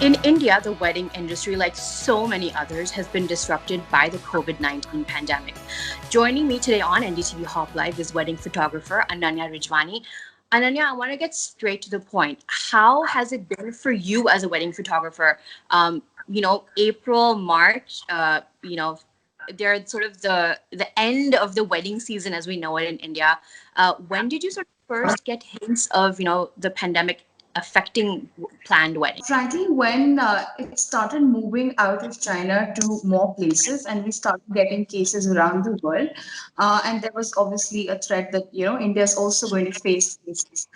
In India, the wedding industry, like so many others, has been disrupted by the COVID-19 pandemic. Joining me today on NDTV Hop Live is wedding photographer Ananya Rijhwani. Ananya, I want to get straight to the point. How has it been for you as a wedding photographer? April, March, they're sort of the end of the wedding season as we know it in India. When did you sort of first get hints of, the pandemic affecting planned weddings? Frankly, when it started moving out of China to more places and we started getting cases around the world, and there was obviously a threat that, India is also going to face cases.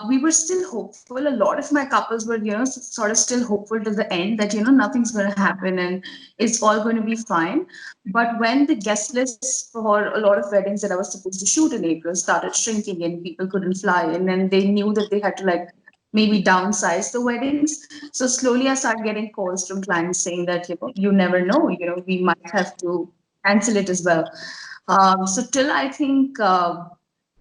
We were still hopeful. A lot of my couples were, sort of still hopeful to the end that, nothing's going to happen and it's all going to be fine. But when the guest lists for a lot of weddings that I was supposed to shoot in April started shrinking and people couldn't fly in, and they knew that they had to maybe downsize the weddings. So slowly I started getting calls from clients saying that, you never know, we might have to cancel it as well. So till I think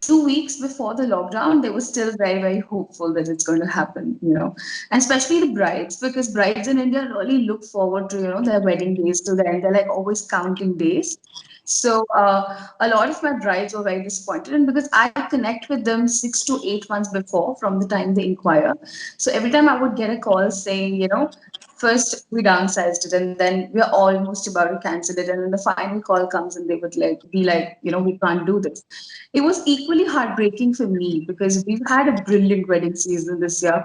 2 weeks before the lockdown, they were still very, very hopeful that it's going to happen, and especially the brides, because brides in India really look forward to, their wedding days to the end. They're like always counting days. So a lot of my brides were very disappointed, and because I connect with them 6 to 8 months before from the time they inquire, so every time I would get a call saying, first we downsized it, and then we're almost about to cancel it, and then the final call comes, and they would be like, we can't do this. It was equally heartbreaking for me because we've had a brilliant wedding season this year,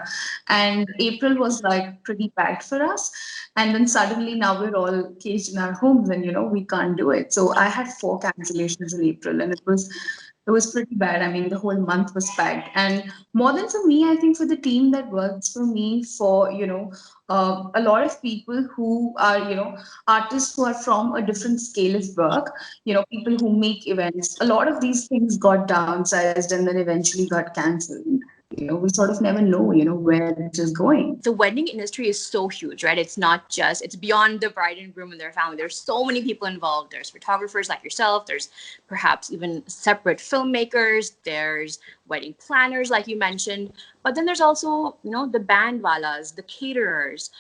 and April was like pretty packed for us. And then suddenly now we're all caged in our homes and we can't do it. So I had 4 cancellations in April, and it was pretty bad. I mean, the whole month was packed. And more than for me, I think for the team that works for me, for a lot of people who are artists who are from a different scale of work, people who make events, a lot of these things got downsized and then eventually got cancelled. We sort of never know where it is going. The wedding industry is so huge, right? It's beyond the bride and groom and their family. There's so many people involved. There's photographers like yourself. There's perhaps even separate filmmakers. There's wedding planners, like you mentioned. But then there's also, the bandwallahs, the caterers,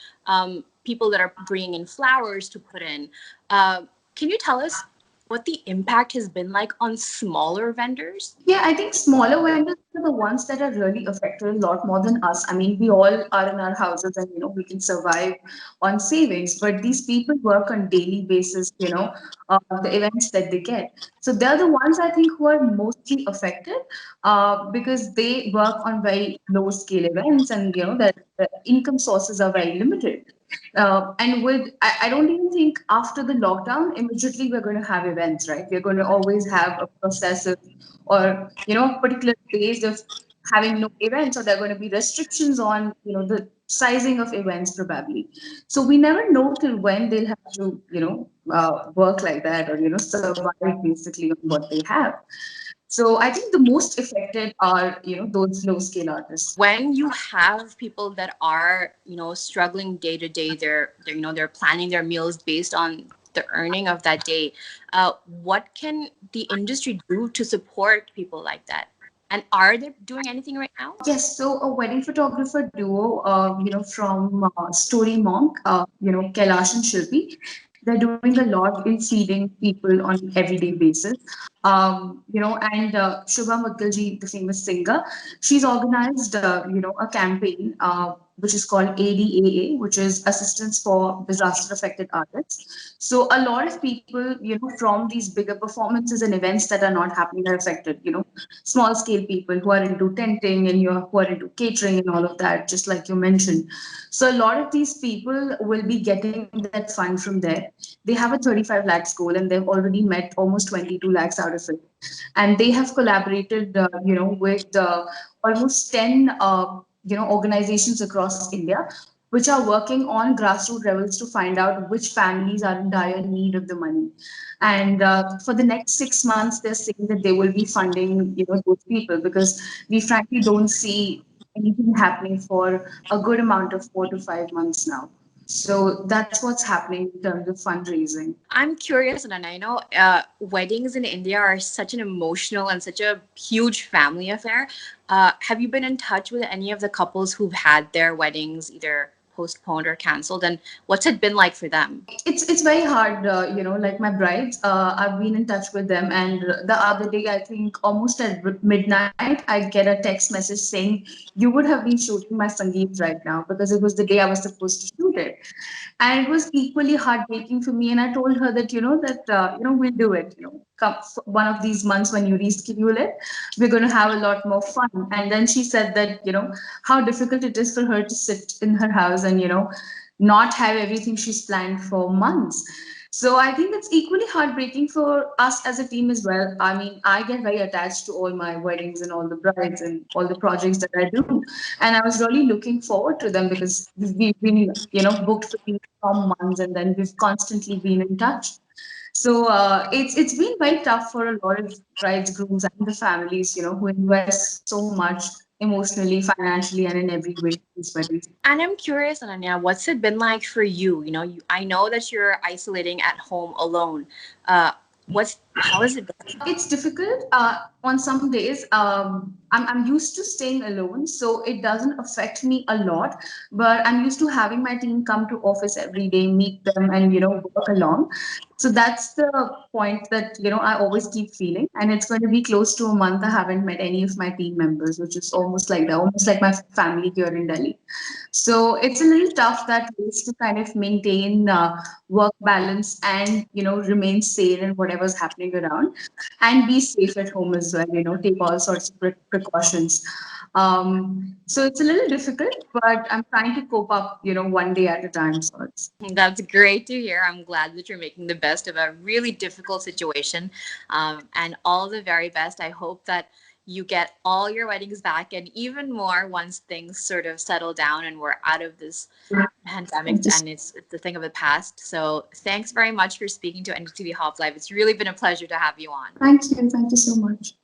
people that are bringing in flowers to put in. Can you tell us what the impact has been like on smaller vendors? Yeah, I think smaller vendors are the ones that are really affected a lot more than us. I mean, we all are in our houses and we can survive on savings, but these people work on daily basis, the events that they get. So they're the ones I think who are mostly affected because they work on very low scale events, and that the income sources are very limited. And I don't even think after the lockdown, immediately we're going to have events, right? We're going to always have a process of, or, particular days of having no events, or there are going to be restrictions on, the sizing of events probably. So we never know till when they'll have to, work like that, or, survive basically on what they have. So I think the most affected are, those low scale artists. When you have people that are, struggling day to day, they're planning their meals based on the earning of that day. What can the industry do to support people like that? And are they doing anything right now? Yes, so a wedding photographer duo, from Story Monk, Kailash and Shilpi, they're doing a lot in feeding people on everyday basis. And Shubha Mudgalji, the famous singer, she's organized, a campaign which is called ADAA, which is Assistance for Disaster Affected Artists. So a lot of people, from these bigger performances and events that are not happening are affected. Small scale people who are into tenting and who are into catering and all of that, just like you mentioned. So a lot of these people will be getting that fund from there. They have a 35 lakhs goal and they've already met almost 22 lakhs out of it. And they have collaborated, with almost 10, organizations across India, which are working on grassroots levels to find out which families are in dire need of the money. And for the next 6 months, they're saying that they will be funding, those people, because we frankly don't see anything happening for a good amount of 4 to 5 months now. So that's what's happening in terms of fundraising. I'm curious, and I know weddings in India are such an emotional and such a huge family affair. Have you been in touch with any of the couples who've had their weddings either postponed or canceled, and what's it been like for them? It's very hard, like my brides, I've been in touch with them, and the other day, I think almost at midnight, I get a text message saying, you would have been shooting my Sangeet right now, because it was the day I was supposed to shoot it. And it was equally heartbreaking for me, and I told her that we'll do it, come one of these months when you reschedule it, we're going to have a lot more fun. And then she said that, how difficult it is for her to sit in her house and, not have everything she's planned for months. So I think it's equally heartbreaking for us as a team as well. I mean, I get very attached to all my weddings and all the brides and all the projects that I do. And I was really looking forward to them because we've been, booked for these from months, and then we've constantly been in touch. So it's been very tough for a lot of brides, grooms, and the families, who invest so much emotionally, financially, and in every way to these weddings. And I'm curious, Ananya, what's it been like for you? I know that you're isolating at home alone. Uh, how has it been? It's difficult on some days. I'm used to staying alone, so it doesn't affect me a lot. But I'm used to having my team come to office every day, meet them, and work along. So that's the point that I always keep feeling. And it's going to be close to a month. I haven't met any of my team members, which is almost like my family here in Delhi. So it's a little tough that ways to kind of maintain work balance and remain sane in whatever's happening around, and be safe at home as well. Take all sorts of precautions. So it's a little difficult, but I'm trying to cope up. One day at a time. So it's That's great to hear. I'm glad that you're making the best of a really difficult situation. And all the very best. I hope that you get all your weddings back and even more once things sort of settle down and we're out of this pandemic and it's a thing of the past. So thanks very much for speaking to NDTV Hop Live. It's really been a pleasure to have you on. thank you so much.